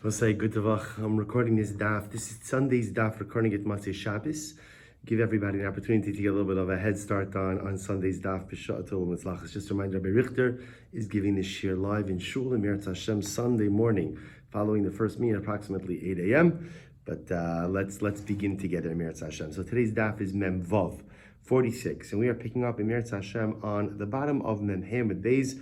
Say good Tavach. I'm recording this daf. This is Sunday's daf, recording it Matzei Shabbos. Give everybody an opportunity to get a little bit of a head start on Sunday's daf. Just a reminder, Rabbi Richter is giving this shir live in Shul in Meretz Hashem Sunday morning, following the first meeting at approximately 8 a.m. But let's begin together in Meretz Hashem. So today's daf is Mem Vav 46, and we are picking up in Meretz Hashem on the bottom of Mem Hamid Beis.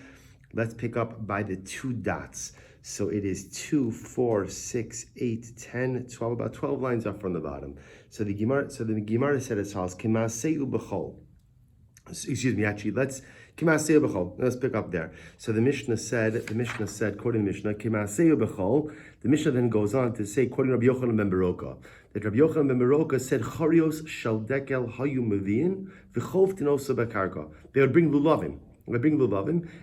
Let's pick up by the two dots. So it is 2, 4, 6, 8, 10, 12, about 12 lines up from the bottom. So the Gemara said as follows, Kimaseu b'chol. Excuse me, actually, let's Kimaseu b'chol. Let's pick up there. So the Mishnah said, quoting the Mishnah, Kimaseu b'chol. The Mishnah then goes on to say, quoting Rabbi Yochanan ben Beroka, that Rabbi Yochanan ben Beroka said, Charios shal dekel hayu meviin v'chov tinosa b'karka. They would bring lulavim.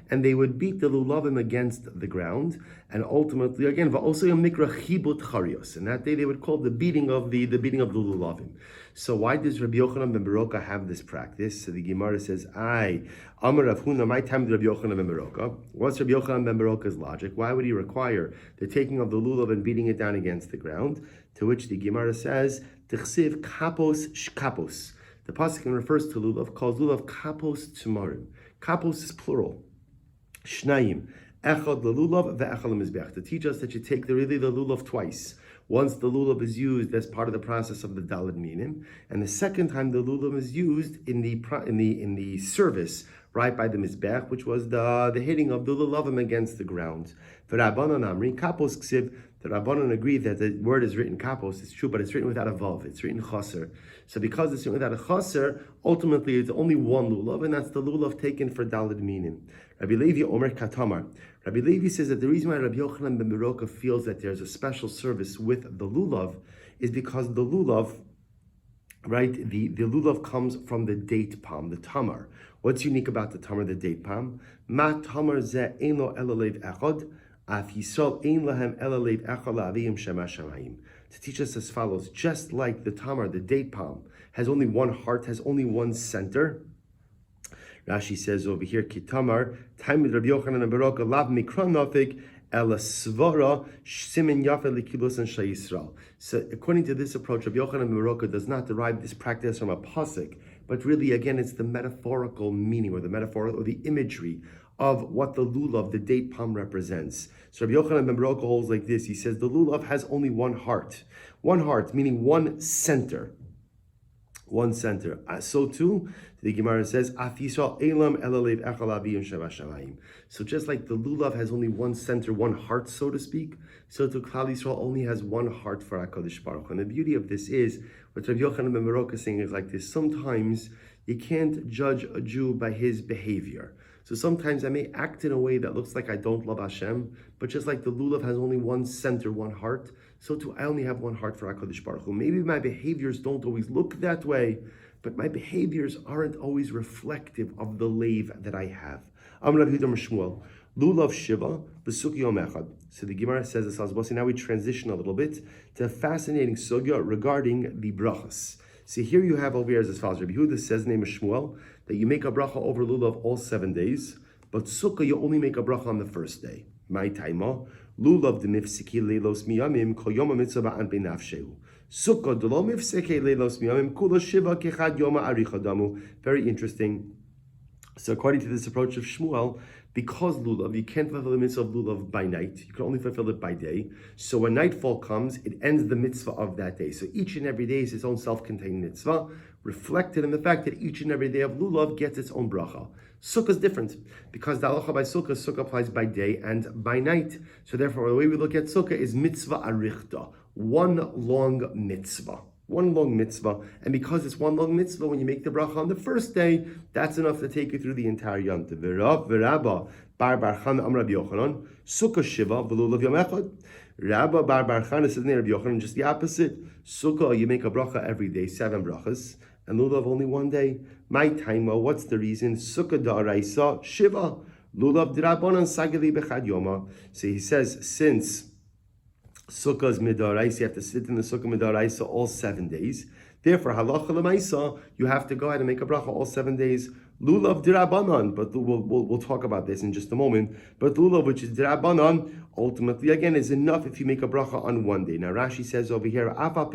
And they would beat the lulavim against the ground, and ultimately, again, va'osayom nikra chibut charios. And that day they would call the beating of the lulavim. So why does Rabbi Yochanan ben Beroka have this practice? So the Gemara says, Amar Rav Huna, my time to Rabbi Yochanan ben Beroka. What's Rabbi Yochanan ben Beroka's logic? Why would he require the taking of the lulav and beating it down against the ground? To which the Gemara says, Tichsiv kapos shkapos. The pasuk refers to lulav, calls lulav kapos tumarim. Kapos is plural. Shnayim. Echad lelulav ve'echad lemizbeach. To teach us that you take the lulav twice. Once the lulav is used as part of the process of the daled minim, and the second time the lulav is used in the service, right by the mizbeach, which was the hitting of the lulavim against the ground. For Rabbanan Amri, kapos ksiv. The Rabbanan agree that the word is written kapos, it's true, but it's written without a vav, it's written chaser. So because it's written without a chaser, ultimately it's only one lulav, and that's the lulav taken for daled minim. Rabbi Levi Omer Katamar. Rabbi Levi says that the reason why Rabbi Yochanan ben Beroka feels that there's a special service with the lulav is because the lulav, right, the lulav comes from the date palm, the tamar. What's unique about the tamar, the date palm? Ma tamar ze eno elalev echad. To teach us as follows, just like the tamar, the date palm, has only one heart, has only one center. Rashi says over here, Kitamar, time with Rabbi Yochanan and Beroka, lav mikra nafik, ela svara, simin yafe likilus and shayisrael. So according to this approach, Rabbi Yochanan and Beroka does not derive this practice from a pasuk, but really, again, it's the metaphorical meaning or the imagery of what the lulav, the date palm, represents. So Rabbi Yochanan ben Beroka holds like this. He says the lulav has only one heart, meaning one center. So too, the Gemara says, elam elalev echalavi shamayim. So just like the lulav has only one center, one heart, so to speak, so too Klal Yisrael only has one heart for HaKadosh Baruch Hu. And the beauty of this is, what Rabbi Yochanan ben Beroka is saying is like this: sometimes you can't judge a Jew by his behavior. So sometimes I may act in a way that looks like I don't love Hashem, but just like the lulav has only one center, one heart, so too I only have one heart for HaKadosh Baruch Hu. Maybe my behaviors don't always look that way, but my behaviors aren't always reflective of the lave that I have. Amar Rav Yehuda Shmuel, lulav shiva b'sukkah yom echad. So the Gemara says this as well. So now we transition a little bit to a fascinating sugya regarding the brachas. See, here you have over here as follows. Rabbi Yehuda says, name of Shmuel, that you make a bracha over lulav all 7 days, but sukkah you only make a bracha on the first day. My taima, lulav demifsiki leilos miyamim kol yom mitzvah an benafsheu. Sukkah delo mifsiki leilos miyamim kula shiva kechad yoma arichadamu. Very interesting. So according to this approach of Shmuel, because lulav, you can't fulfill the mitzvah of lulav by night. You can only fulfill it by day. So when nightfall comes, it ends the mitzvah of that day. So each and every day is its own self-contained mitzvah, reflected in the fact that each and every day of lulav gets its own bracha. Sukkah is different, because the halacha by sukkah applies by day and by night. So therefore, the way we look at sukkah is mitzvah arichta, one long mitzvah. One long mitzvah, and because it's one long mitzvah, when you make the bracha on the first day, that's enough to take you through the entire Yom Tov. V'Rabba bar Chan Amar Rabbi Yochanan, Sukkah shiva v'lulav yom echad. Rabba bar Chan says Rabbi Yochanan just the opposite. Sukkah you make a bracha every day, 7 brachas, and lulav only one day. My taima, what's the reason? Sukkah da'araisa shiva lulav d'Rabbanan sagili b'chad yoma. So he says, since Sukkah is midoraisa, you have to sit in the Sukkah midoraisa all 7 days. Therefore, halacha l'maisa, you have to go ahead and make a bracha all 7 days. Lulav dirabanan, but we'll talk about this in just a moment. But lulav, which is dirabanan, ultimately again is enough if you make a bracha on one day. Now Rashi says over here, what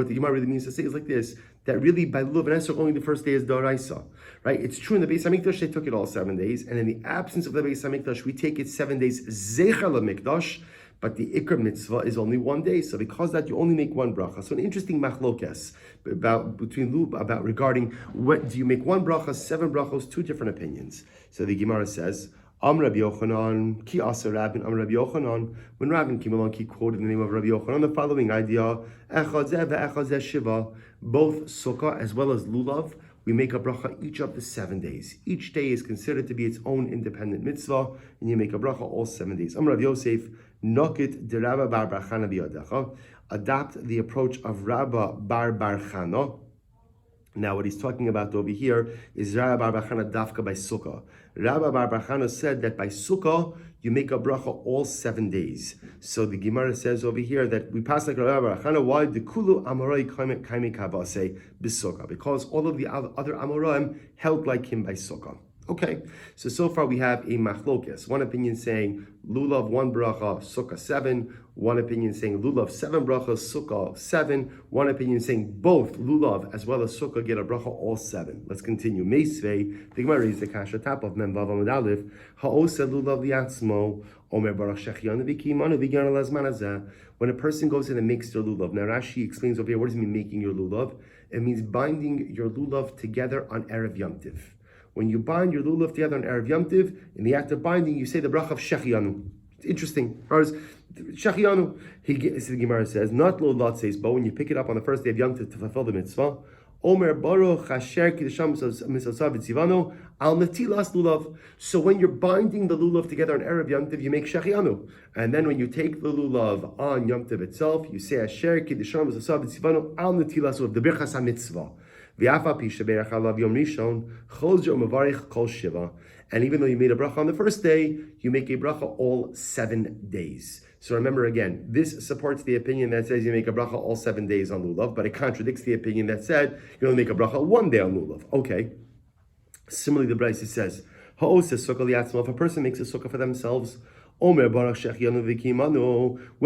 the Gemara really means to say is like this: that really by lulav and esrog only the first day is daraisa, right? It's true in the Beis Hamikdash they took it all 7 days, and in the absence of the Beis Hamikdash we take it 7 days zecher lemikdash. But the Iker mitzvah is only 1 day, so because that you only make one bracha. So an interesting machlokes about regarding what do you make one bracha, 7 brachos, 2 different opinions. So the Gemara says, Rabbi Yochanan, ki asa Rabin, Rabbi Yochanan. When Rabin came along, he quoted the name of Rabbi Yochanan the following idea: Echad zeh ve'echad zeh shiva. Both sukkah as well as lulav, we make a bracha each of the 7 days. Each day is considered to be its own independent mitzvah, and you make a bracha all 7 days. Rav Yosef, Nokit de Rabba bar bar Chana biyadecha. Adopt the approach of Rabba bar bar Chana. Now, what he's talking about over here is Rabba bar bar Chana dafka by Sukkah. Rabba bar bar Chana said that by Sukkah you make a bracha all 7 days. So the Gemara says over here that we pass like Rabba bar Chana. Why the kulu amorai kaimi kabase b'Sukkah? Because all of the other amoraim held like him by Sukkah. Okay, so far we have a machlokes. One opinion saying lulav 1 bracha, sukkah 7. One opinion saying lulav 7 brachas, sukkah 7. One opinion saying both lulav as well as sukkah get a bracha all 7. Let's continue. Meisvei, the Gemara is the kasha top of Mem Vav Amud Aleph. Ha'oseh lulav liatzmo omer baruch shechianu v'kimanu v'gyan alazman hazeh. When a person goes in and makes their lulav. Now Rashi explains over here, what does it mean making your lulav? It means binding your lulav together on Erev Yom Tiv. When you bind your lulav together on Erev Yom Tiv, in the act of binding, you say the bracha of shechianu. It's interesting. Shechianu, the Gemara says, not lulav says, but when you pick it up on the first day of Yom Tiv to fulfill the mitzvah, Omer Baruch Hasher Kiddusham Misasav V'Tzivanu Al Netilas Lulav. So when you're binding the lulav together on Erev Yom Tiv, you make shechianu, and then when you take the lulav on Yom Tiv itself, you say Hasher Kiddusham Misasav V'Tzivanu Al Netilas of the Birchas HaMitzvah. And even though you made a bracha on the first day, you make a bracha all 7 days. So remember again, this supports the opinion that says you make a bracha all 7 days on lulav, but it contradicts the opinion that said you only make a bracha 1 day on lulav. Okay. Similarly, the Brisa says, if a person makes a sukkah for themselves, when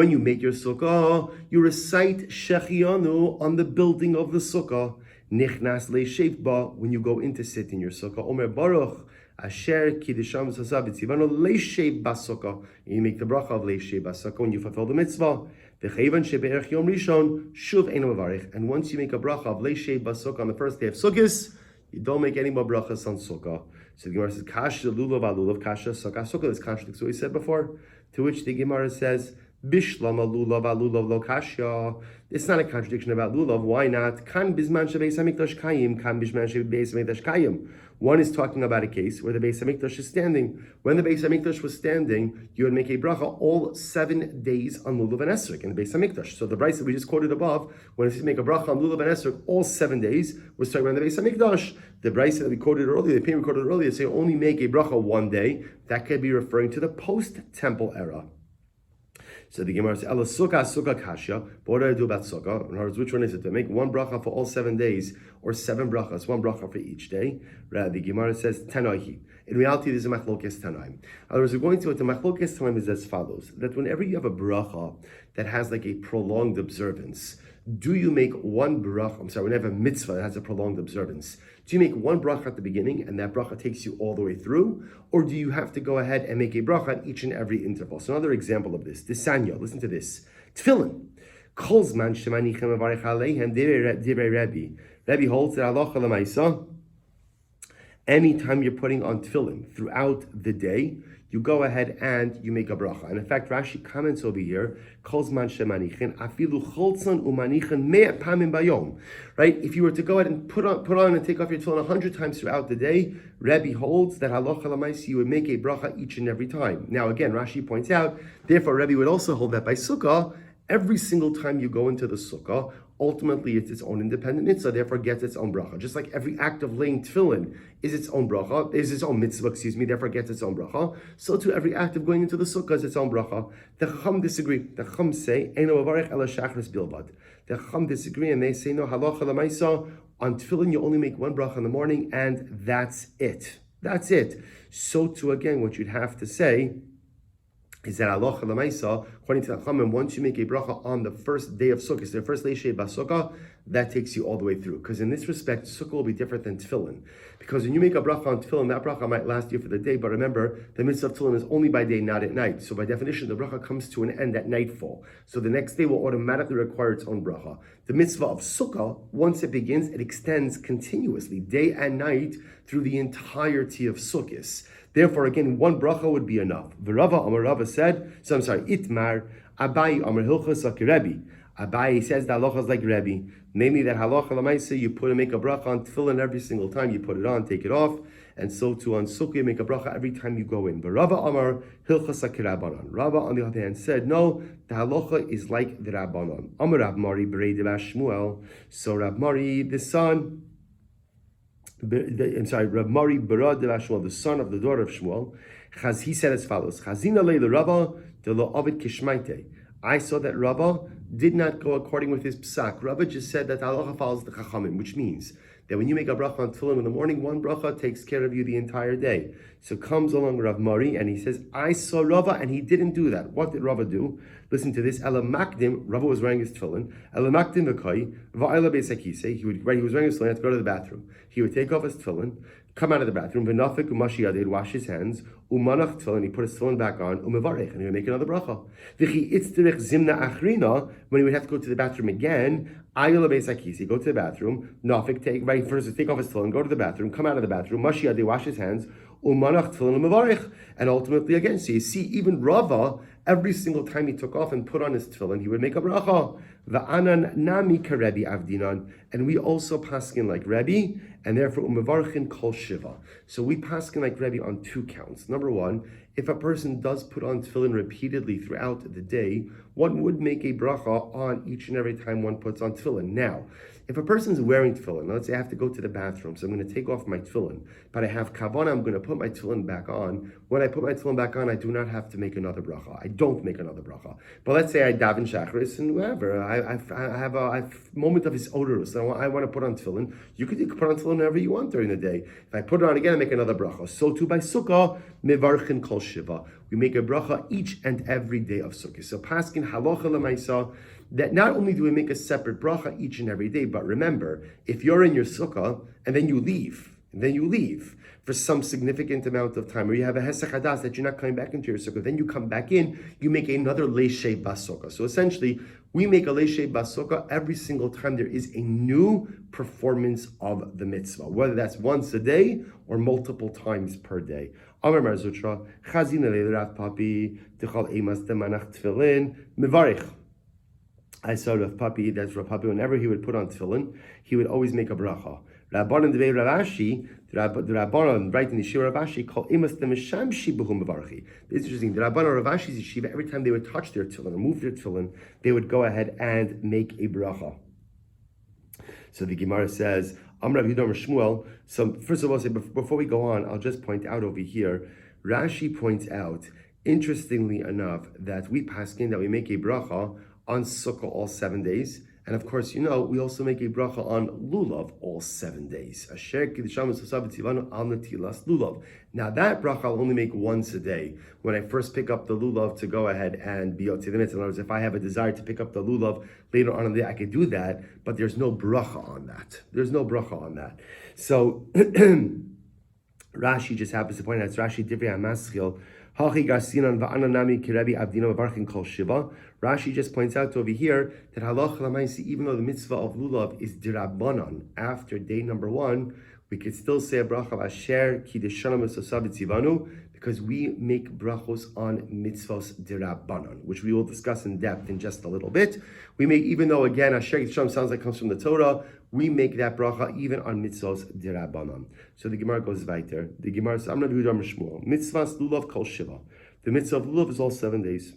you make your sukkah, you recite shechianu on the building of the sukkah. Nichnas leishev ba, when you go in to sit in your sukkah. Omer Baruch Asher Kiddisham Sasav Tzivanu leishev basukkah. You make the bracha of leishev basukkah when you fulfill the mitzvah. V'cheivan shebe'erech yom rishon shuv eino mevarich. And once you make a bracha of leishev basukkah on the first day of Sukkot, you don't make any more brachas on sukkah. So the Gemara says kasha lulav alulav kasha sukkah sukkah. This contradicts what we said before. To which the Gemara says, Bishlama lulav alulav lo kasha. It's not a contradiction about lulav. Why not? Kan bisman shebeis hamikdash kayim. Kan bisman shebeis hamikdash kayim. One is talking about a case where the Beis Hamikdash is standing. When the Beis Hamikdash was standing, you would make a bracha all 7 days on lulav and esrog in the Beis Hamikdash. So the Brisa we just quoted above, when it says make a bracha on lulav and esrog all 7 days, we're talking about the Beis Hamikdash. The Brisa that we quoted earlier, the opinion we quoted earlier, say only make a bracha 1 day. That could be referring to the post-temple era. So the Gemara says, "Ela sukkah sukkah kasha." But what do I do about sukkah? In other words, which one is it? To make 1 bracha for all 7 days, or 7 brachas, 1 bracha for each day? The Gemara says, "Tanaihi." In reality, this is a machlokes tanaim. In other words, we're going to what the machlokes tanaim is as follows: that whenever you have a bracha that has like a prolonged observance, do you make 1 bracha? Whenever you have a mitzvah that has a prolonged observance, do you make 1 bracha at the beginning and that bracha takes you all the way through? Or do you have to go ahead and make a bracha at each and every interval? So another example of this, Sanya, listen to this. Tefillin. Kol zman shemanichem avarech aleihem divrei Rebbe. Rebbe holds that halacha l'maisa. Anytime you're putting on tefillin throughout the day, you go ahead and you make a bracha. And in fact, Rashi comments over here, Kol zman shemanichem afilu cholzon umanichem mea pamim bayom. Right? If you were to go ahead and put on and take off your tefillin 100 times throughout the day, Rebbe holds that halacha l'maisa you would make a bracha each and every time. Now again, Rashi points out, therefore Rebbe would also hold that by Sukkah, Every single time you go into the sukkah, ultimately it's its own independent mitzvah, therefore gets its own bracha. Just like every act of laying tefillin is its own bracha, is its own mitzvah, therefore gets its own bracha, so too every act of going into the sukkah is its own bracha. The Chacham disagree. The Chacham say, Eino avarech ela shachris bilvad. The Chacham disagree and they say, no, halacha lemaisa, on tefillin you only make one bracha in the morning and that's it. That's it. So too again, what you'd have to say is that halacha l'maisa, according to the Chachamim, once you make a bracha on the first day of Sukkah, so the first leishei basukah, that takes you all the way through. Because in this respect, Sukkah will be different than tefillin. Because when you make a bracha on tefillin, that bracha might last you for the day, but remember, the mitzvah of tefillin is only by day, not at night. So by definition, the bracha comes to an end at nightfall. So the next day will automatically require its own bracha. The mitzvah of Sukkah, once it begins, it extends continuously, day and night, through the entirety of Sukkot. Therefore, again, one bracha would be enough. V'Rava Amar Rava said, Itmar, Abai Amar Hilchos Rebbe. Abai says the halacha is like Rebbe, namely that halacha l'maisa you make a bracha on tefillin every single time you put it on, take it off, and so too on sukkah you make a bracha every time you go in. But Rava Amar Hilchos Rabbanon. Rava on the other hand said, no, the halacha is like the Rabbanon. Amar Rab Mari B'rei Devash Shmuel. So Rab Mari, the son. Rab Mari Barad Shmuel, the son of the daughter of Shmuel, he said as follows: Chazina le Rabba de lo Ovid Kishmaite. I saw that Rabba did not go according with his psak. Rabba just said that halacha follows the Chachamim, which means that when you make a bracha on tefillin in the morning, one bracha takes care of you the entire day. So comes along Rav Mari and he says, I saw Rava and he didn't do that. What did Rava do? Listen to this. Ela makdim, Rava was wearing his tefillin. Ela makdim v'koi, v'ayla beisakise. He was wearing his tefillin, he had to go to the bathroom. He would take off his tefillin, come out of the bathroom, v'nafik u'mashi yadeh, wash his hands, u'manach tefillin, he put his tefillin back on, u'mevarech, and he would make another bracha. V'chi itzterich zimna achrina, when he would have to go to the bathroom again, ayla beisakise, go to the bathroom, nafik, first take off his tefillin, go to the bathroom, come out of the bathroom, mashi yadeh, wash his hands, u'manach tefillin u'mevarech, and ultimately again, so you see, even Rava, every single time he took off and put on his tefillin, he would make a bracha. Va'anan nami karebi avdinan, and we also paskin like Rebbe, and therefore umevarchin kol shiva. So we paskin like Rebbe on two counts. Number one, if a person does put on tefillin repeatedly throughout the day, one would make a bracha on each and every time one puts on tefillin. Now, if a person's wearing tefillin, let's say I have to go to the bathroom, so I'm going to take off my tefillin, but I have kavanah, I'm going to put my tefillin back on. When I put my tefillin back on, I do not have to make another bracha. I don't make another bracha. But let's say I daven shachris and whatever, I have a moment of his odorous, so I want to put on tefillin. You can put on tefillin whenever you want during the day. If I put it on again, I make another bracha. So too by sukkah, mevarchin kol shiva. We make a bracha each and every day of sukkah. So paskin halacha l'maisa, that not only do we make a separate bracha each and every day, but remember, if you're in your sukkah and then you leave for some significant amount of time, or you have a hesach hadas that you're not coming back into your sukkah, then you come back in, you make another leishei basukah. So essentially, we make a leishei basukah every single time there is a new performance of the mitzvah, whether that's once a day or multiple times per day. Amar Mar Zutra, Chazina le Rav Papi, Tichal Emas Demanach Tefillin, Mevarich. I saw Rav Papi, that's Rav Papi, whenever he would put on tefillin, he would always make a bracha. Rabbanan Devei Ravashi, the Rabbanan, right in the Yeshiva Ravashi, called Emas Demeshamshi B'hum Mevarchi. It's interesting, the Rabbanan Ravashi's Yeshiva, every time they would touch their tefillin or move their tefillin, they would go ahead and make a bracha. So the Gemara says, Amrav Yudam Shmuel. So first of all, before we go on, I'll just point out over here, Rashi points out, interestingly enough, that we paskin, that we make a bracha on Sukkah all 7 days. And of course, you know, we also make a bracha on Lulav all 7 days. Asher Kiddushamas Tivanu al Natilas Lulav. Now that bracha I'll only make once a day. When I first pick up the Lulav to go ahead and be out to the mitzvah. In other words, if I have a desire to pick up the Lulav later on in the day, I could do that, but there's no bracha on that. There's no bracha on that. So Rashi just happens to point out, it's Rashi Divrei HaMaschil, Rashi just points out over here that halacha l'maisi, even though the mitzvah of lulav is dirabanan, after day number 1, we could still say a bracha of asher kiddushanim v'sosav tzivanu, because we make brachos on mitzvahs dirabanan, which we will discuss in depth in just a little bit. We make, even though again asher kiddushanim sounds like it comes from the Torah, we make that bracha even on mitzvahs dirabanan. So the Gemara goes weiter. The Gemara says, "Amrav Yehuda Shmuel, mitzvahs lulav kol shiva." The mitzvah of lulav is all 7 days.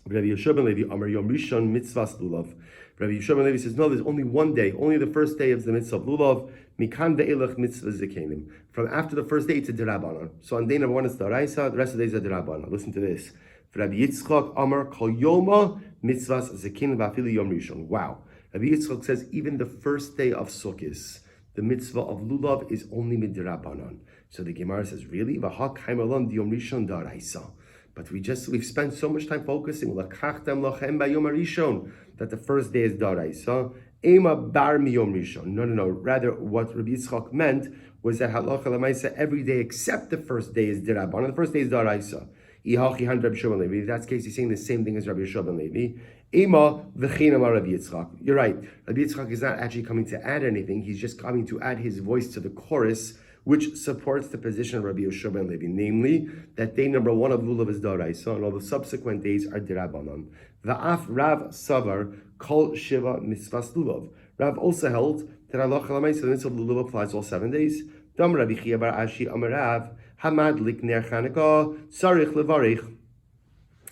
Rabbi Yeshua ben Levi, Amar Yom Rishon Mitzvahs Lulav. Rabbi Yeshua ben Levi says, no, there's only one day, only the first day of the mitzvah of Lulav. Mikan ve'elach mitzvah zekenim. From after the first day, it's a derabanan. So on day number 1 it's the Daraisa, the rest of the days are derabanan. Listen to this. Rabbi Yitzchak Amar Kol Yoma Mitzvahs Zekenim Va'afilu Yom Rishon. Wow. Rabbi Yitzchak says even the first day of Sukkot, the mitzvah of Lulav is only midrabanan. So the Gemara says, really? V'hak ha'im di Yom Rishon daraisa. But we've spent so much time focusing lakachtem lachem b'yom harishon that the first day is daraisa. Ema bar miyom rishon. No. Rather, what Rabbi Yitzchak meant was that halacha lemaisa every day except the first day is dirabanan. The first day is daraisa. Ihachi hand Rabbi Yeshua ben Levi. In that case, he's saying the same thing as Rabbi Yeshua ben Levi. Ema v'chinam Rabbi Yitzchak. You're right. Rabbi Yitzchak is not actually coming to add anything. He's just coming to add his voice to the chorus, which supports the position of Rabbi Yeshua ben Levi, namely that day number 1 of Lulav is Daraisa, and all the subsequent days are Dirabanan. Va'af Rav Savar Kol Shiva Mitzvahs Lulav. Rav also held that Allah Chalamayis, the mitzvah of Lulav applies all 7 days. Dam Rabbi Chia bar Ashi Amar Rav Hamad Likner Chanukah Sarich Levarich.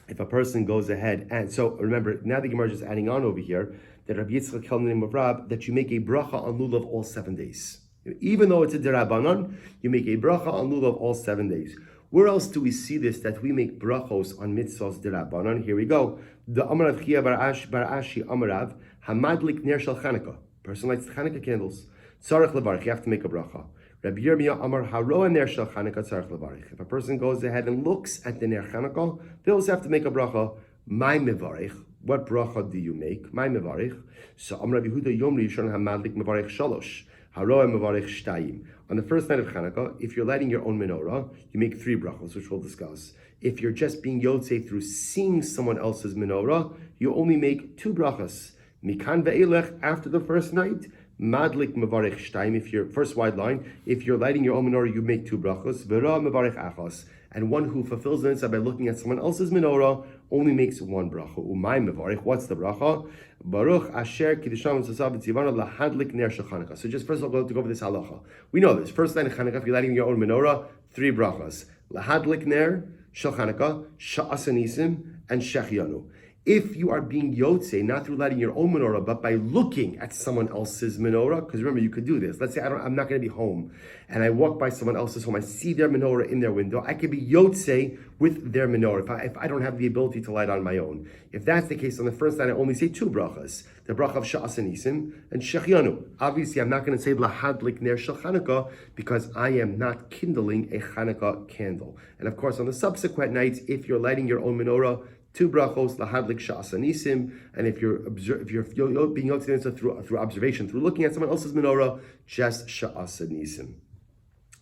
If a person goes ahead and so remember now the Gemara is just adding on over here that Rabbi Yitzchak held in the name of Rab that you make a bracha on Lulav all 7 days. Even though it's a derabanan, you make a bracha on Lulav all 7 days. Where else do we see this, that we make brachos on mitzvahs derabanan? Here we go. The Amarav Chia bar Ashi Amarav Hamadlik Ner Shel Chanukah. Person lights the Chanukah candles. Tzarech levarich, you have to make a bracha. Rabbi Yirmiyah Amar Haroa Ner Shel Chanukah Tzarech levarich. If a person goes ahead and looks at the Ner Chanukah, they also have to make a bracha. My mevarich. What bracha do you make? My mevarich. So Amar Rabbi Yehuda Yom Rishon Hamadlik mevarich Shalosh. On the first night of Chanukah, if you're lighting your own menorah, you make 3 brachos, which we'll discuss. If you're just being yotzei through seeing someone else's menorah, you only make 2 brachos. Mikan ve'elech, after the first night, madlik mevarech shtayim, if you're, first wide line, if you're lighting your own menorah, you make 2 brachos. Vera mevarech achos. And one who fulfills the mitzvah by looking at someone else's menorah only makes 1 bracha. Umay mevarich. What's the bracha? Baruch asher kiddushan v'sasav v'tzivana lahadlik ner shel Chanukah. So just first of all, to go over this halacha. We know this. First night of Chanukah, if you're lighting your own menorah, 3 brachas. Lahadlik ner shel Chanukah, sha'asanisim, and shechianu. If you are being yotzei, not through lighting your own menorah, but by looking at someone else's menorah, because remember, you could do this. Let's say I'm not going to be home, and I walk by someone else's home, I see their menorah in their window, I could be yotzei with their menorah if I don't have the ability to light on my own. If that's the case, on the first night, I only say 2 brachas, the bracha of Sha'as Anisim and Shechianu. Obviously, I'm not going to say Lahadlik Ner Shel Chanukah, because I am not kindling a Chanukah candle. And of course, on the subsequent nights, if you're lighting your own menorah, 2 brachos, lahadlik sha'as anisim, and if you're being yotzei through observation, through looking at someone else's menorah, just sha'as anisim.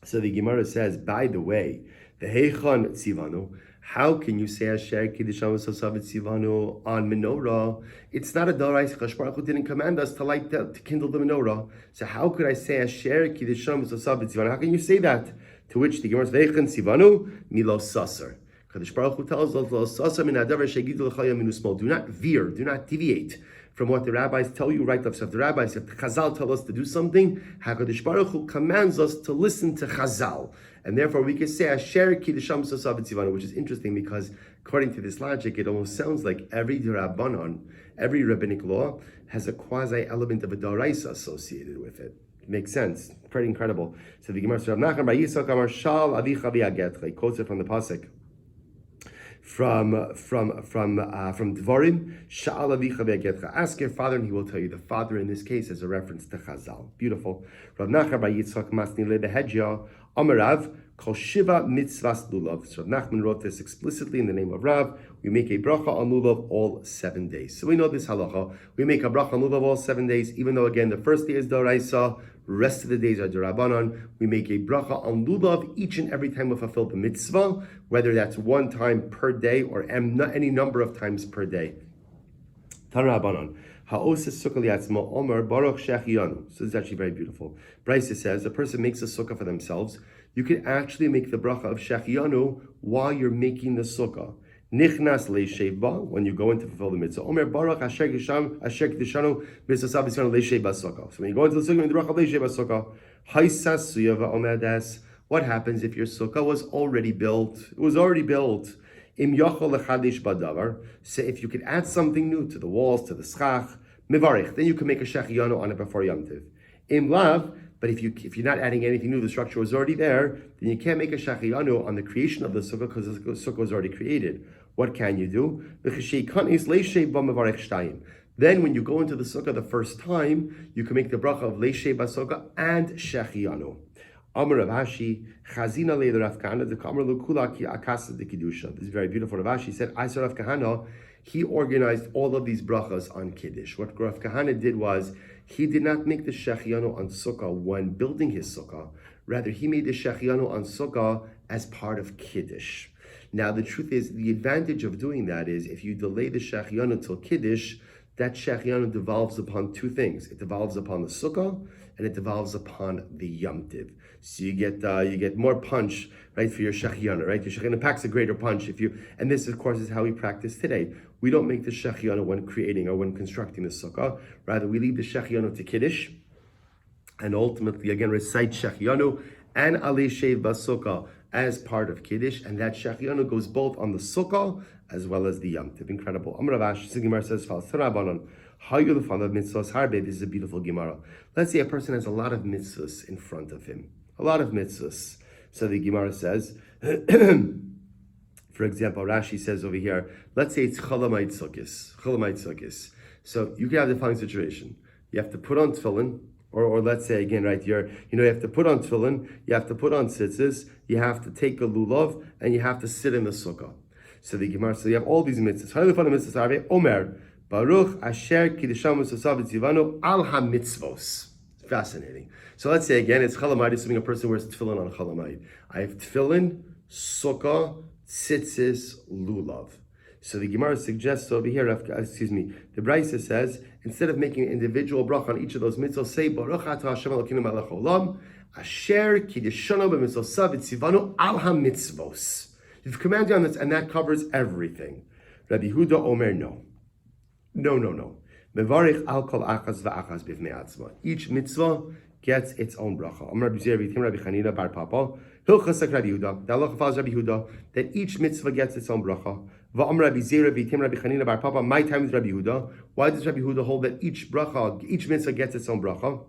So the Gemara says, by the way, the heichon tzivanu. How can you say asher kiddushan v'sasav tzivanu on menorah? It's not a daraisa. Kadosh Baruch Hu didn't command us to kindle the menorah. So how could I say asher kiddushan v'sasav tzivanu? How can you say that? To which the Gemara says, heichon tzivanu milos sasar. Kadosh Baruch Hu tells us, do not veer, do not deviate from what the rabbis tell you, right? If the rabbis, if the Chazal tell us to do something, HaKadosh Baruch Hu commands us to listen to Chazal. And therefore we can say, Asher Kiddushan V'sasav V'tzivanu, which is interesting because according to this logic, it almost sounds like every Rabbanon, every rabbinic law has a quasi-element of a Daraisa associated with it. Makes sense. Pretty incredible. So the Gemara says, Rav Nachman bar Yitzchak Amar Shal Avicha V'yagetra. He quotes it from the Pasuk. From Dvarim, Sha'al Avicha ve'agetcha. Ask your father and he will tell you. The father in this case is a reference to Chazal. Beautiful. Rav Nachman bar Yitzchak Masni Lebehedja Amarav Kol Shiva Mitzvahs Lulav. So Rav Nachman wrote this explicitly in the name of Rav. We make a bracha on Lulav all 7 days. So we know this halacha. We make a bracha on Lulav all 7 days, even though again the first day is Doraisa, rest of the days are Derabanan. We make a bracha on Lulav each and every time we fulfill the mitzvah, whether that's 1 time per day or any number of times per day. Tarabanan. Ha'osis sukkah li'atzmo omer baruch shechianu. So this is actually very beautiful. Bryce says a person makes a sukkah for themselves. You can actually make the bracha of shechianu while you're making the sukkah. Nichnas leisheba, when you go in to fulfill the mitzvah. Omer baruch asher kiddushanu mitzvah b'sanu leisheba sukkah. So when you go into the sukkah, you make the bracha of leisheba sukkah. Haisas suyava omer das. What happens if your sukkah was already built? It was already built. Im yochol lechadish badavar. So if you could add something new to the walls, to the schach, mevarich, then you can make a shechianu on it before Yom Tiv. Im lav, but if you're not adding anything new, the structure was already there, then you can't make a shechianu on the creation of the sukkah because the sukkah was already created. What can you do? Then when you go into the sukkah the first time, you can make the bracha of leishei basukah and shechianu. Amar Rav Ashi, Chazina le Rav Kahana, the Kamar Lukula ki akasa de Kiddusha. This is very beautiful. Rav Ashi said, I saw Rav Kahana, he organized all of these brachas on Kiddush. What Rav Kahana did was, he did not make the shechianu on sukkah when building his sukkah. Rather, he made the shechianu on sukkah as part of Kiddush. Now, the truth is, the advantage of doing that is, if you delay the shechianu till Kiddush, that shechianu devolves upon two things. It devolves upon the sukkah, and it devolves upon the Yom Tiv. So you get more punch, right, for your shechianu, right? Your shechianu packs a greater punch and this, of course, is how we practice today. We don't make the shechianu when creating or when constructing the sukkah. Rather, we leave the shechianu to Kiddush, and ultimately, again, recite shechianu and alei shev basukah as part of Kiddush, and that shechianu goes both on the sukkah as well as the Yom Tiv. Incredible. Amar Rav Ashi, Gemara says, this is a beautiful Gemara. Let's say a person has a lot of mitzvahs in front of him. A lot of mitzvahs. So the Gemara says, for example, Rashi says over here, let's say it's Cholamayit Sukkis. So you can have the following situation. You have to put on tefillin, or let's say again, right here, you have to put on tefillin, you have to put on tzitzis, you have to take a lulav, and you have to sit in the sukkah. So the Gemara, so you have all these mitzvahs. Omer, Baruch Asher Kiddushamu Sosav Tzivanu Al HaMitzvos. Fascinating. So let's say again, it's Chalamayit, assuming a person wears tefillin on Chalamayit. I have tefillin, sukkah, tzitzis, lulav. So the Gemara suggests over here, the Brisa says, instead of making an individual bracha on each of those mitzvahs, say Baruch Atah Hashem Elokeinu Melech Olam Asher Kiddushamu B'Mitzosav Tzivanu Al HaMitzvos. You've commanded on this, and that covers everything. Rabbi Huda Omer, no. Mevarich al kol achaz va'achaz b'vnei atzma. Each mitzvah gets its own bracha. Amar Rabbi Zera v'tim Rabbi Chanina bar Papa. Hilchas Rabbi Huda. The halacha follows Rabbi Huda that each mitzvah gets its own bracha. Va'amar Rabbi Zera v'tim Rabbi Chanina bar Papa. My time is Rabbi Huda. Why does Rabbi Huda hold that each mitzvah gets its own bracha?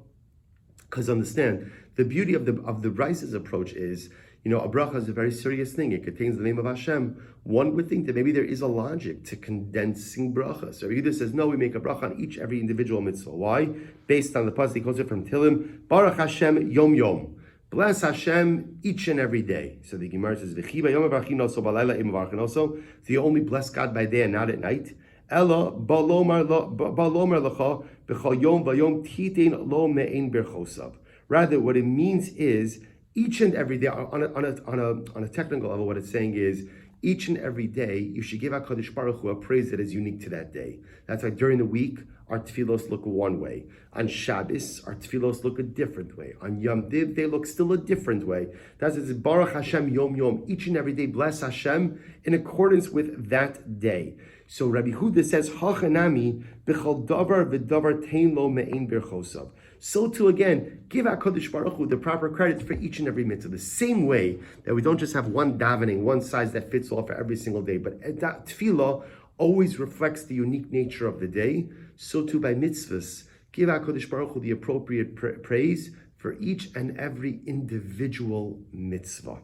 Because understand, the beauty of the Brise's approach is, a bracha is a very serious thing. It contains the name of Hashem. One would think that maybe there is a logic to condensing brachas. So either says, no, we make a bracha on every individual mitzvah. Why? Based on the pasuk, he quotes it from Tilim, Baruch Hashem Yom Yom. Bless Hashem each and every day. So the Gemara says, V'chiba Yom Avachinoso Balayla Im Avachinoso. So you only bless God by day and not at night. Ella Balomar Lecha B'chol Yom V'Yom Titein Lo Me'ein Berchosav. Rather, what it means is, each and every day, on a technical level, what it's saying is, each and every day, you should give HaKadosh Baruch Hu a praise that is unique to that day. That's why during the week, our tefillos look one way. On Shabbos, our tefillos look a different way. On Yom Tiv, they look still a different way. That's it. It's Baruch Hashem Yom Yom. Each and every day, bless Hashem in accordance with that day. So Rabbi Huda says, Hachanami b'chol davar v'davar tein lo me'ein berchosav. So too again, give HaKadosh Baruch Hu the proper credit for each and every mitzvah. The same way that we don't just have one davening, one size that fits all for every single day, but that tefillah always reflects the unique nature of the day. So too by mitzvahs, give HaKadosh Baruch Hu the appropriate praise for each and every individual mitzvah.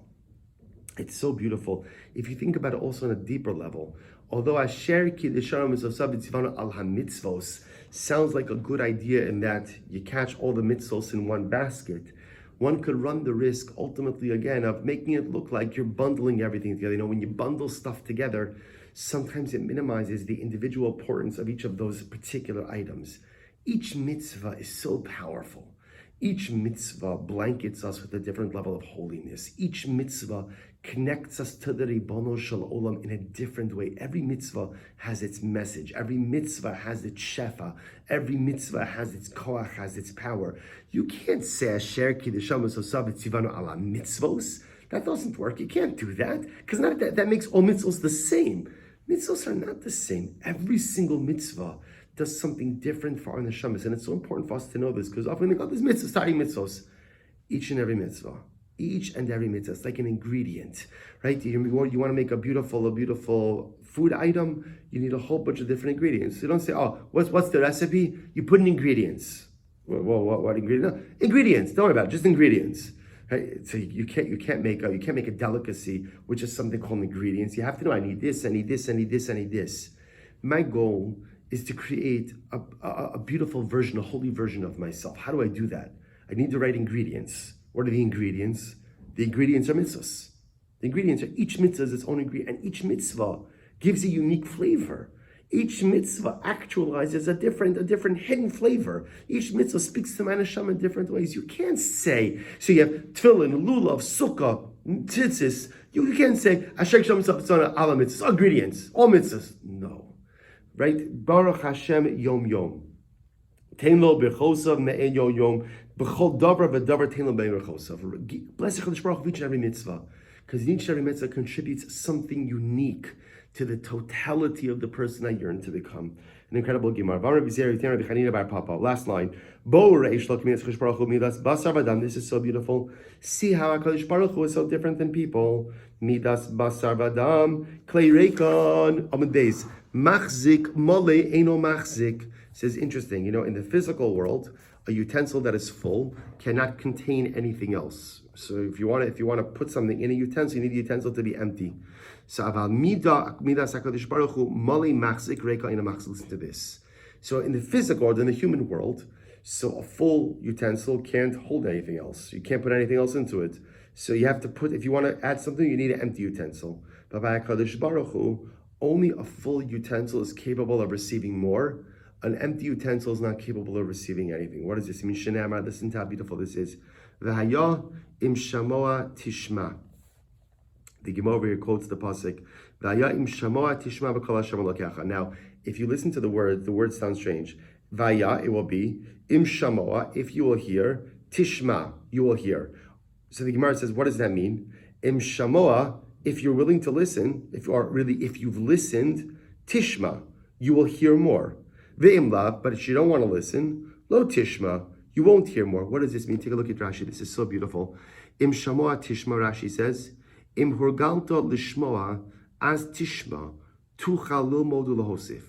It's so beautiful. If you think about it also on a deeper level, although Asher Kiddushamu B'Mitzosav Tzivanu Al HaMitzvos sounds like a good idea in that you catch all the mitzvos in one basket, one could run the risk ultimately again of making it look like you're bundling everything together. When you bundle stuff together, sometimes it minimizes the individual importance of each of those particular items. Each mitzvah is so powerful. Each mitzvah blankets us with a different level of holiness. Each mitzvah connects us to the Ribono Shel Olam in a different way. Every mitzvah has its message. Every mitzvah has its shefa. Every mitzvah has its koach, has its power. You can't say Asher Kiddushamu Sosav Tzivanu Ala Mitzvos. That doesn't work. You can't do that, because that makes all mitzvahs the same. Mitzvahs are not the same. Every single mitzvah does something different for our neshamas, and it's so important for us to know this, because often we think, oh, this mitzvah, starting mitzvahs. Each and every mitzvah Each and every mitzvah, it's like an ingredient, right? You want to make a beautiful food item, you need a whole bunch of different ingredients. You don't say, oh, what's the recipe? You put in ingredients. What ingredients? No, ingredients. Don't worry about it. Just ingredients. Right? So you can't make a delicacy which is something called ingredients. You have to know, I need this, I need this, I need this, I need this. My goal is to create a beautiful version, a holy version of myself. How do I do that? I need the right ingredients. What are the ingredients? The ingredients are mitzvahs. The ingredients are, each mitzvah is its own ingredient, and each mitzvah gives a unique flavor. Each mitzvah actualizes a different hidden flavor. Each mitzvah speaks to my neshama in different ways. You can't say, so you have tefillin, lulav, sukkah, tzitzis. You can't say, Asher Shem Tzana ala mitzvahs, all ingredients, all mitzvahs. No. Right? Baruch Hashem yom yom. Tein lo b'chosav me'en yom yom. B'chol davar v'davar tein lo be'en b'chosav. Bless Hakadosh Baruch Hu each and every mitzvah. Because each and every mitzvah contributes something unique to the totality of the person I yearn to become. An incredible Gemara. Last line. This is so beautiful. See how HaKadosh Baruch Hu is so different than people. Midas basar vadam klei reikon amud beis machzik mole eno machzik. Says interesting. In the physical world, a utensil that is full cannot contain anything else. So if you want to put something in a utensil, you need the utensil to be empty. So aval midas HaKadosh Baruch Hu mali machzik reika ina machzik. Listen to this. So in the physical world, in the human world, so a full utensil can't hold anything else. You can't put anything else into it. So you have to if you want to add something, you need an empty utensil. But by HaKadosh Baruch Hu, only a full utensil is capable of receiving more. An empty utensil is not capable of receiving anything. What does this mean? Shenamar, listen to how beautiful this is. V'haya im shamoa tishma. The Gemara over here quotes the pasuk. V'haya im shamoa tishma v'kol Hashem elokecha. Now, if you listen to the word sounds strange. V'haya, it will be im shamoa. If you will hear, tishma, you will hear. So the Gemara says, what does that mean? Im shamoa, if you're willing to listen, if you've listened, tishma, you will hear more. Ve'im lav, but if you don't want to listen, lo tishma, you won't hear more. What does this mean? Take a look at Rashi. This is so beautiful. Im shamoa tishma, Rashi says, im hurgalta lishmoa as tishma, tuchal lilmod ulahosif.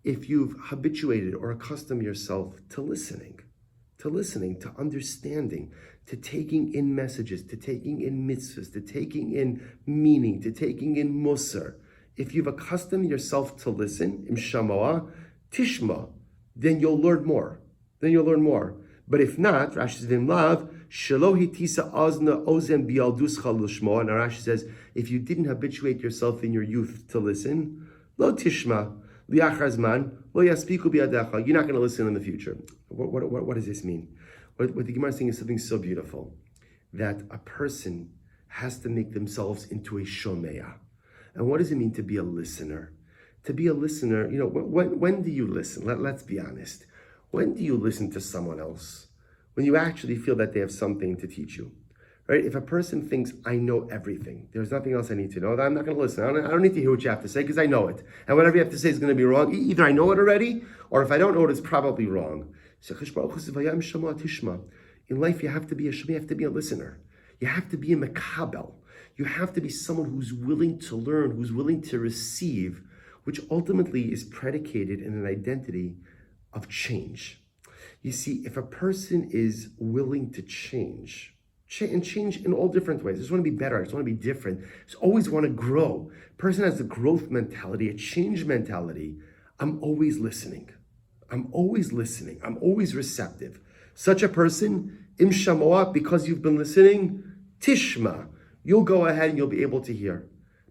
If you've habituated or accustomed yourself to listening, to understanding, to taking in messages, to taking in mitzvahs, to taking in meaning, to taking in musar, if you've accustomed yourself to listen, im shamoa, tishma, then you'll learn more. But if not, Rashi says, "Vim lav shelo hitisa azna ozen bialduscha l'shmo." And Rashi says, if you didn't habituate yourself in your youth to listen, lo tishma liachar zman lo yaspiku biadecha. You're not going to listen in the future. What does this mean? What the Gemara is saying is something so beautiful, that a person has to make themselves into a shomea. And what does it mean to be a listener? To be a listener, when do you listen? Let's be honest. When do you listen to someone else? When you actually feel that they have something to teach you, right? If a person thinks, I know everything, there's nothing else I need to know, I'm not going to listen. I don't need to hear what you have to say because I know it. And whatever you have to say is going to be wrong. Either I know it already, or if I don't know it, it's probably wrong. In life, you have to be a listener. You have to be a mekabel. You have to be someone who's willing to learn, who's willing to receive, which ultimately is predicated in an identity of change. You see, if a person is willing to change in all different ways, I just want to be better, I just want to be different, I just always want to grow. A person has a growth mentality, a change mentality. I'm always listening. I'm always receptive. Such a person, im shamoa, because you've been listening, tishma, you'll go ahead and you'll be able to hear.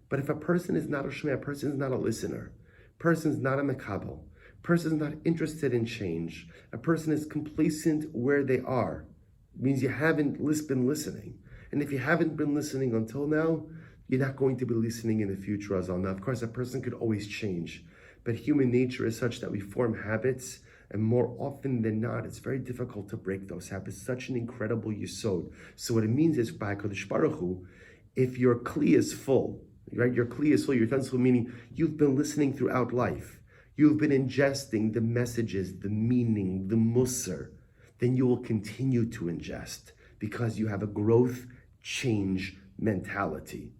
But if a person is not a shema, a person is not a listener, a person is not a mekabel, a person is not interested in change, a person is complacent where they are, it means you haven't been listening. And if you haven't been listening until now, you're not going to be listening in the future as well. Now, of course, a person could always change, but human nature is such that we form habits, and more often than not, it's very difficult to break those habits. Such an incredible yesod. So what it means is, by HaKadosh Baruch Hu, if your kli is full, right? Your kli is full, your utensil, meaning you've been listening throughout life. You've been ingesting the messages, the meaning, the musar. Then you will continue to ingest because you have a growth change mentality.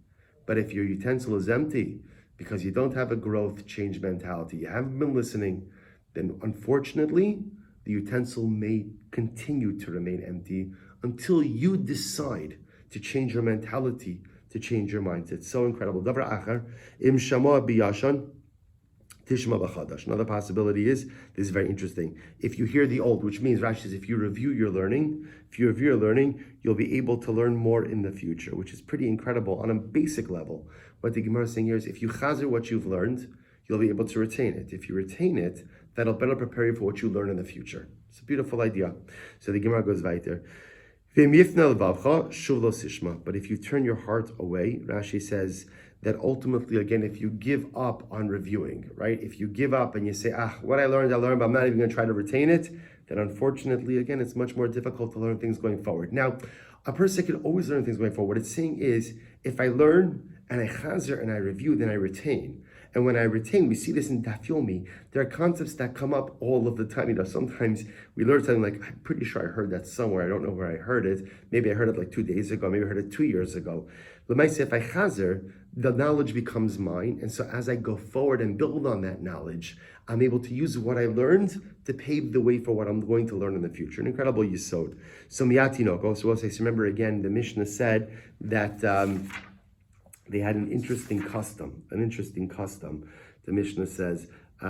But if your utensil is empty because you don't have a growth change mentality, you haven't been listening, then unfortunately, the utensil may continue to remain empty until you decide to change your mentality, to change your mindset. It's so incredible. Davar achar, im shama biyashan, tishma b'chadash. Another possibility is, this is very interesting, if you hear the old, which means, Rashi says, if you review your learning, you'll be able to learn more in the future, which is pretty incredible on a basic level. What the Gemara is saying here is, if you chazer what you've learned, you'll be able to retain it. If you retain it, that'll better prepare you for what you learn in the future. It's a beautiful idea. So the Gemara goes weiter. But if you turn your heart away, Rashi says that ultimately, again, if you give up on reviewing, right? If you give up and you say, what I learned, but I'm not even going to try to retain it, then unfortunately, again, it's much more difficult to learn things going forward. Now, a person can always learn things going forward. What it's saying is, if I learn and I chazer and I review, then I retain. And when I retain, we see this in Daf Yomi, there are concepts that come up all of the time. Sometimes we learn something like, I'm pretty sure I heard that somewhere. I don't know where I heard it. Maybe I heard it like 2 days ago. Maybe I heard it 2 years ago. Lemaisa, if I chazer, the knowledge becomes mine. And so as I go forward and build on that knowledge, I'm able to use what I learned to pave the way for what I'm going to learn in the future. An incredible yisod. So miyatinoko. So we'll say, so remember again, the Mishnah said that they had an interesting custom. The Mishnah says, they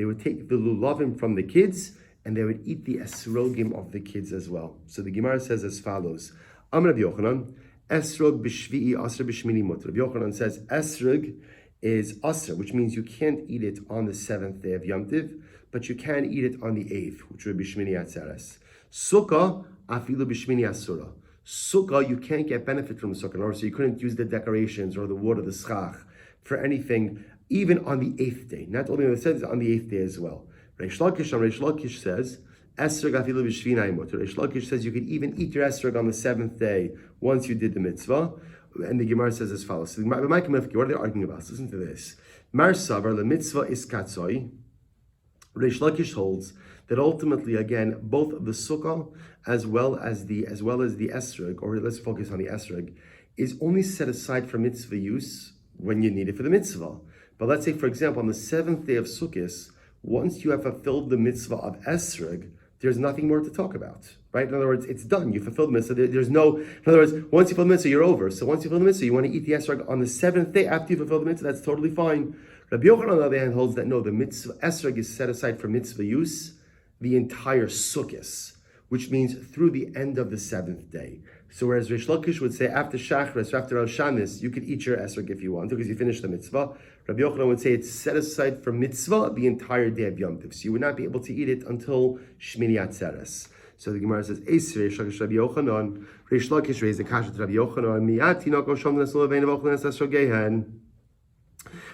would take the lulavim from the kids and they would eat the esrogim of the kids as well. So the Gemara says as follows, Amar Rabbi Yochanan, esrog b'shvi'i asr b'shmini mutar. Rabbi Yochanan says esrog is asr, which means you can't eat it on the 7th day of Yom Tiv, but you can eat it on the 8th, which would be Shmini Atzeres. Succah, afilu b'shmini asura. Succah, you can't get benefit from the sukkah, or so you couldn't use the decorations or the wood or the schach for anything, even on the 8th day. Not only on the 7th, on the 8th day as well. Reish Lakish says, esrog afilu b'shvina imut. Reish Lakish says you could even eat your esrog on the 7th day once you did the mitzvah. And the Gemara says as follows. So, what are they arguing about? Listen to this. Mar savar the mitzvah is katzoi. Reish Lakish holds that ultimately, again, both the sukkah as well as the esrog, or let's focus on the esrog, is only set aside for mitzvah use when you need it for the mitzvah. But let's say, for example, on the 7th day of Sukkot, once you have fulfilled the mitzvah of esrog, there's nothing more to talk about, right? In other words, it's done. You fulfilled the mitzvah. In other words, once you fulfill the mitzvah, you're over. So once you fulfill the mitzvah, you want to eat the esrog on the 7th day after you fulfill the mitzvah, that's totally fine. Rabbi Yochanan, on the other hand, holds that no, the mitzvah esrog is set aside for mitzvah use the entire Sukkot, which means through the end of the 7th day. So whereas Reish Lakish would say after Shachris or after Rosh Hashanah, you could eat your esrog if you want because you finished the mitzvah. Rabbi Yochanan would say it's set aside for mitzvah the entire day of Yom Tov. So you would not be able to eat it until Shmini Atzeres. So the Gemara says, Eis Reish Lakish Rabbi Yochanan. Reish Lakish raised a kasha to Rabbi Yochanan. Miyat tinoko shom nesol vein v'ochlen es esrogehen.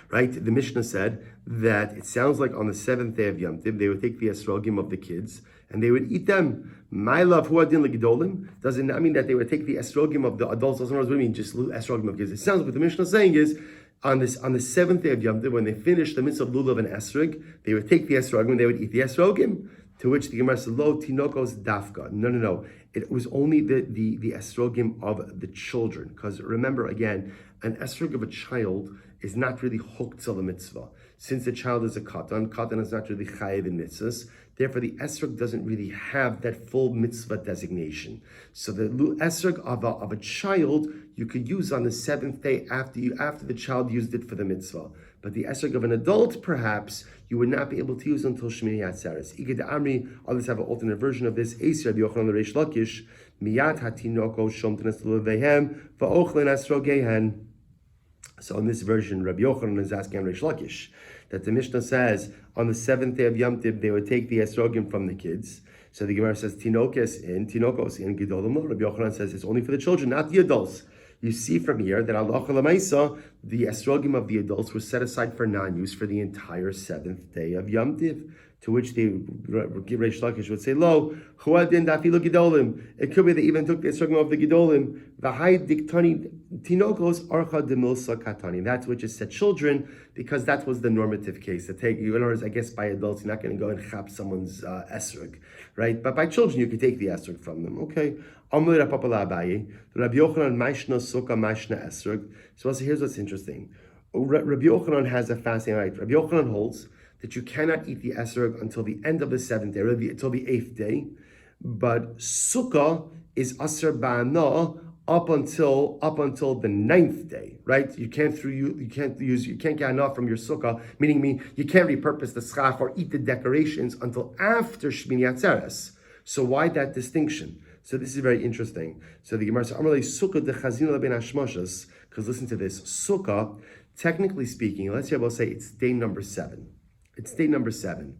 Right? The Mishnah said that it sounds like on the 7th day of Yom Tov, they would take the esrogim of the kids and they would eat them. My love, who adin legedolim, does it not mean that they would take the esrogim of the adults? What do you mean, just esrogim of kids? It sounds like what the Mishnah is saying is, on the 7th day of Yom Tov, when they finished the mitzvah of lulav and esrog, they would take the esrogim and they would eat the esrogim. To which the Gemara says, lo tinokos dafka. No. It was only the esrogim of the children. Because remember, again, an esrog of a child is not really hooked to the mitzvah. Since the child is a katan is not really chayiv in mitzvahs. Therefore, the esrog doesn't really have that full mitzvah designation. So the esrog of a child you could use on the 7th day after the child used it for the mitzvah. But the esrog of an adult, perhaps, you would not be able to use until Shmini Atzeres. Iged Amri, others have an alternate version of this. Eisir Rabbi Yochanan Reish Lakish, Miyat hatinoko shom tenes levehem va'ochlen esrogehen. So in this version, Rabbi Yochanan is asking Reish Lakish that the Mishnah says on the 7th day of Yom Tov they would take the esrogim from the kids. So the Gemara says tinokos in gedolim. Rabbi Yochanan says it's only for the children, not the adults. You see from here that halacha l'maisa, the esrogim of the adults were set aside for non-use for the entire 7th day of Yom Tiv. To which the Reish Lakish would say, "Lo, huadin dafilu gidolim." It could be they even took the esrogim of the gidolim. V'hai diktani tinokos archa demilsa katani. That's which is said children, because that was the normative case. To take, in other words, I guess by adults you're not going to go and chap someone's esrog, right? But by children you could take the esrog from them. Okay. Amli rapapala abaye. Rabbi Yochanan mashna sukkah mashna esrog. So also here's what's interesting. Rabbi Yochanan has a fascinating right. Rabbi Yochanan holds that you cannot eat the esrog until the end of the 7th day, or until the 8th day. But sukkah is aser ba'ana up until the 9th day, right? You can't get enough from your sukkah, meaning you can't repurpose the schach or eat the decorations until after Shmini Atzeres. So why that distinction? So this is very interesting. So the Gemara says, "Amalei sukkah de chazina ben hashmashas," because listen to this. Sukkah, technically speaking, let's say it's day number 7. It's day number 7,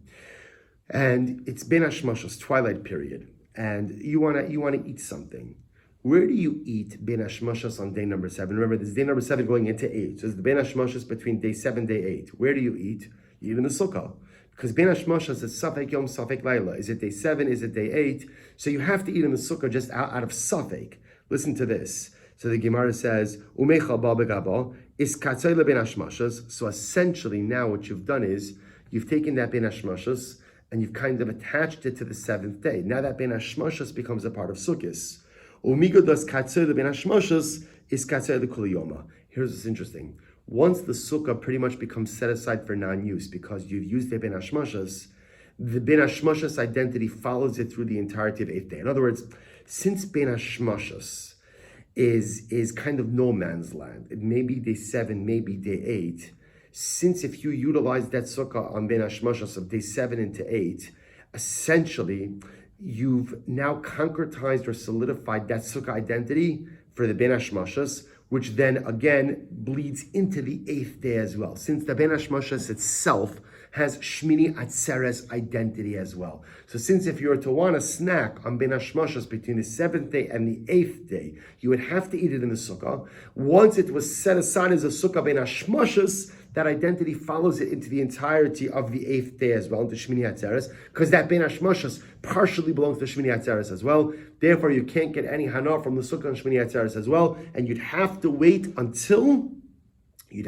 and it's ben hashmashas, twilight period, and you wanna eat something. Where do you eat ben hashmashas on day number 7? Remember, this is day number 7 going into 8. So it's the ben hashmashas between day 7 day 8. Where do you eat? You eat in the sukkah. Because ben hashmashas is safek yom safek laila. Is it day 7? Is it day 8? So you have to eat in the sukkah just out of safek. Listen to this. So the Gemara says, Umecha ba begaba is katzay le ben hashmashas. So essentially now what you've done is, you've taken that ben hashmashas and you've kind of attached it to the 7th day. Now that ben hashmashas becomes a part of Sukkos. Umigodas katzeh ben hashmashas is katzeh kuliyoma. Here's what's interesting. Once the sukkah pretty much becomes set aside for non-use because you've used the ben hashmashas, the ben hashmashas identity follows it through the entirety of 8th day. In other words, since ben hashmashas is kind of no man's land, it may be day 7, maybe day 8. Since if you utilize that sukkah on ben hashmashas of day 7 into 8, essentially you've now concretized or solidified that sukkah identity for the ben hashmashas, which then again bleeds into the 8th day as well. Since the ben hashmashas itself has Shmini Atzeres identity as well. So since if you were to want a snack on ben hashmashas between the 7th day and the 8th day, you would have to eat it in the sukkah. Once it was set aside as a sukkah ben hashmashas, that identity follows it into the entirety of the 8th day as well, into Shmini Atzeres, because that ben hashmashas partially belongs to Shmini Atzeres as well. Therefore, you can't get any hana from the sukkah and Shmini Atzeres as well, and you'd have to wait until the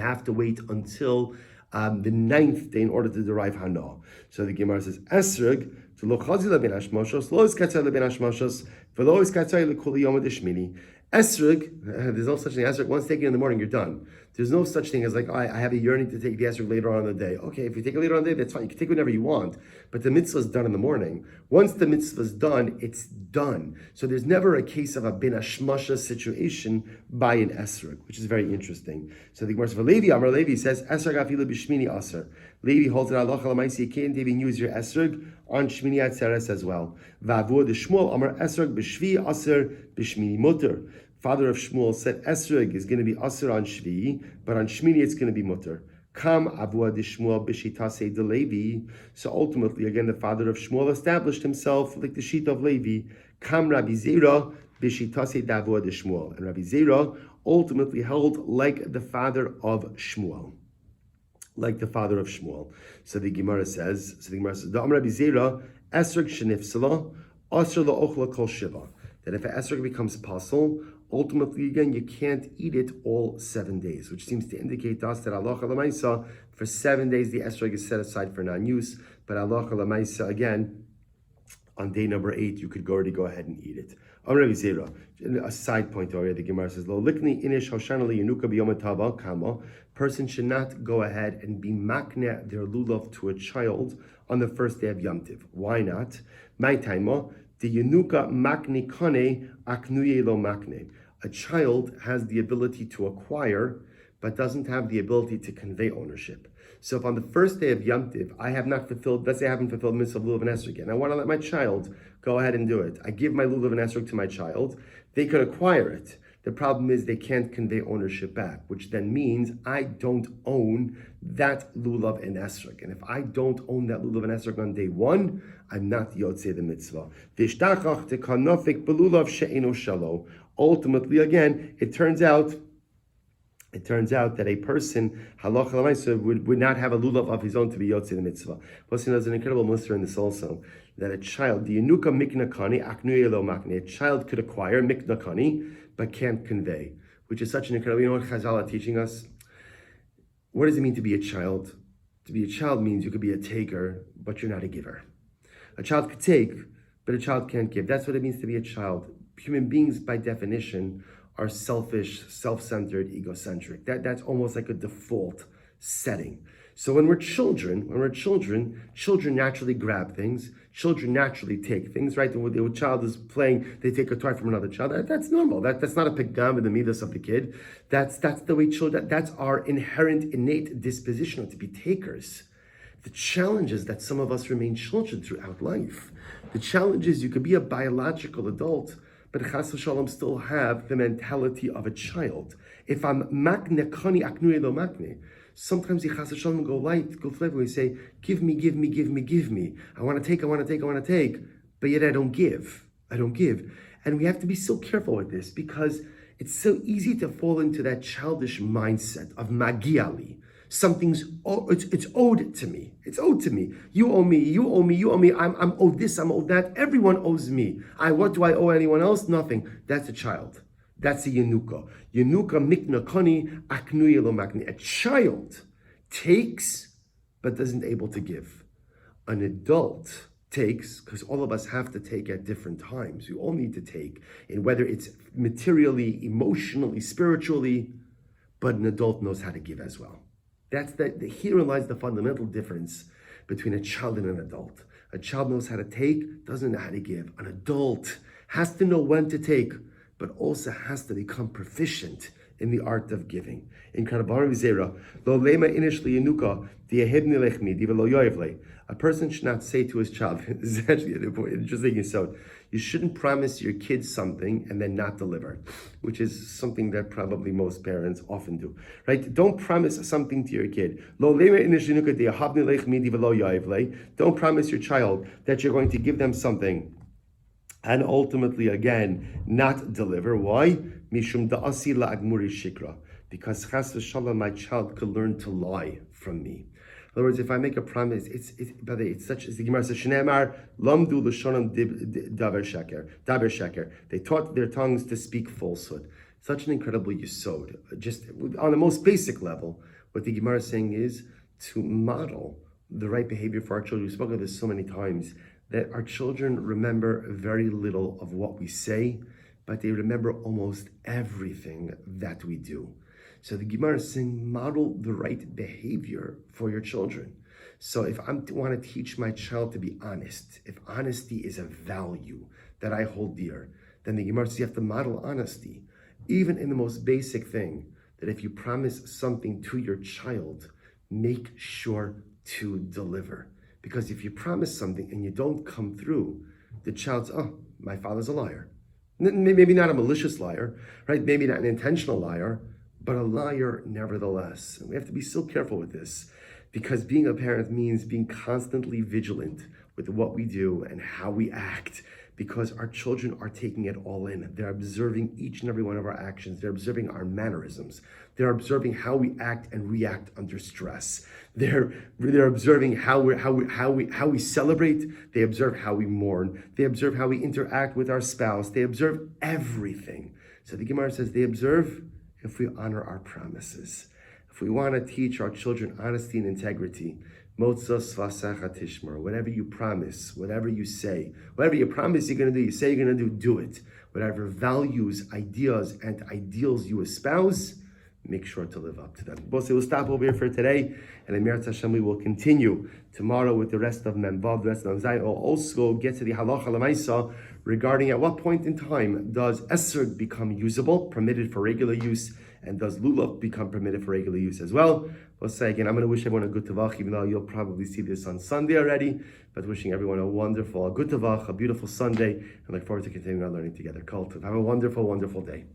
9th day in order to derive hana. So the Gemara says, "Esrog to lo chazila ben hashmashos, lo is katzay ben hashmashos, v'lo is katzay lekuli yom deshmini." Esrog, there's no such thing as esrog. Once taken in the morning, you're done. There's no such thing as like, I have a yearning to take the esrog later on in the day. Okay, if you take it later on in the day, that's fine. You can take whenever you want. But the mitzvah is done in the morning. Once the mitzvah is done, it's done. So there's never a case of a ben hashmasha situation by an esrog, which is very interesting. So the Gemara says, Amar Levi says, esrog afilu b'shmini aser. Levi holds it halacha l'maisi. You can't even use your esrog on Shmini Atzeres as well. V'avur the Shmuel Amar esrog b'shvi aser b'shmini mutter. Father of Shmuel said esrog is going to be aser on Shvi, but on Shmini it's going to be mutter. Kam avua de Shmuel b'shitase de Levi. So ultimately, again, the father of Shmuel established himself like the sheet of Levi. Kam Rabbi Zera b'shitase davua de Shmuel, and Rabbi Zera ultimately held like the father of Shmuel. Like the father of Shmuel. So the Gemara says, Da'am Rabbi Zera, esrog shenifsala, aser la'ochla kol shiva. That if an esrog becomes pasul, ultimately again you can't eat it all 7 days, which seems to indicate to us that halacha l'maisa for 7 days the esrog is set aside for non-use, but halacha l'maisa again on day number 8 you could already go ahead and eat it. Rabbi Zera, a side point over here, the Gemara says, Lo likni inish hoshanali yanuka b'yom kama. Person should not go ahead and be makne their lulav to a child on the first day of Yom Tiv. Why not? My taima, the yanuka makne kane aknuye lo makne. A child has the ability to acquire, but doesn't have the ability to convey ownership. So if on the first day of Yom Tiv, I have not fulfilled, let's say I haven't fulfilled mitzvah of lulav and esrog, and I want to let my child go ahead and do it. I give my lulav and esrog to my child. They could acquire it. The problem is they can't convey ownership back, which then means I don't own that lulav and esrog. And if I don't own that lulav and esrog on day 1, I'm not yotzei the mitzvah. Vishtachach tekanofik belulav she'eno shalo. Ultimately, again, it turns out it turns out that a person, halacha l'maisa, would not have a lulav of his own to be yotze the mitzvah. Plus, there's an incredible muster in this also, that a child, the yenuka mikna kani, aknuye lo makne, a child could acquire mikna kani, but can't convey, which is such an incredible, you know what Chazal are teaching us? What does it mean to be a child? To be a child means you could be a taker, but you're not a giver. A child could take, but a child can't give. That's what it means to be a child. Human beings, by definition, are selfish, self-centered, egocentric. That's almost like a default setting. So when we're children, children naturally grab things. Children naturally take things, right? When the child is playing, they take a toy from another child. That's normal. That's not a pigam in the midos of the kid. That's the way children. That's our inherent, innate disposition to be takers. The challenge is that some of us remain children throughout life. The challenge is you could be a biological adult, but chas v'shalom still have the mentality of a child. If I'm makne kani aknuye lo makne, sometimes the chas v'shalom go flavor. We say, give me. I want to take, but yet I don't give. And we have to be so careful with this because it's so easy to fall into that childish mindset of magiali. Something's it's owed to me. It's owed to me. You owe me. I'm owed this. I'm owed that. Everyone owes me. What do I owe anyone else? Nothing. That's a child. That's a yenuka. Yenuka mikna kani aknuye lo makni. A child takes but doesn't able to give. An adult takes, because all of us have to take at different times. We all need to take, and whether it's materially, emotionally, spiritually, but an adult knows how to give as well. Herein lies the fundamental difference between a child and an adult. A child knows how to take, doesn't know how to give. An adult has to know when to take, but also has to become proficient in the art of giving. A person should not say to his child, this is actually an interesting insight, you shouldn't promise your kids something and then not deliver, which is something that probably most parents often do, right? Don't promise something to your kid. Don't promise your child that you're going to give them something and ultimately, again, not deliver. Why? Mishum da'asi la'agmuri shikra. Because chas v'shalom, my child could learn to lie from me. In other words, if I make a promise, it's such as the Gemara says, Shneimar, lamdu l'shonam daber sheker. They taught their tongues to speak falsehood. Such an incredible yesod. Just on the most basic level, what the Gemara is saying is to model the right behavior for our children. We've spoken of this so many times, that our children remember very little of what we say, but they remember almost everything that we do. So the Gemara is saying, model the right behavior for your children. So if I want to teach my child to be honest, if honesty is a value that I hold dear, then the Gemara says you have to model honesty. Even in the most basic thing, that if you promise something to your child, make sure to deliver. Because if you promise something and you don't come through, the child's, my father's a liar. Maybe not a malicious liar, right? Maybe not an intentional liar, but a liar nevertheless. And we have to be so careful with this, because being a parent means being constantly vigilant with what we do and how we act, because our children are taking it all in. They're observing each and every one of our actions. They're observing our mannerisms. They're observing how we act and react under stress. They're observing how we celebrate. They observe how we mourn. They observe how we interact with our spouse. They observe everything. So the Gemara says they observe if we honor our promises. If we want to teach our children honesty and integrity, motzos vasacha tishmar, whatever you promise, whatever you say, whatever you promise you're going to do, you say you're going to do it. Whatever values, ideas, and ideals you espouse, make sure to live up to them. We'll stop over here for today, and Emir Hashem, we will continue tomorrow with the rest of Memvav, the rest of Zayin. We'll also get to the halacha l'maisa regarding at what point in time does esrog become usable, permitted for regular use, and does lulav become permitted for regular use as well. We'll say again, I'm going to wish everyone a good tavach, even though you'll probably see this on Sunday already, but wishing everyone a good tavach, a beautiful Sunday, and look forward to continuing our learning together. Have a wonderful, wonderful day.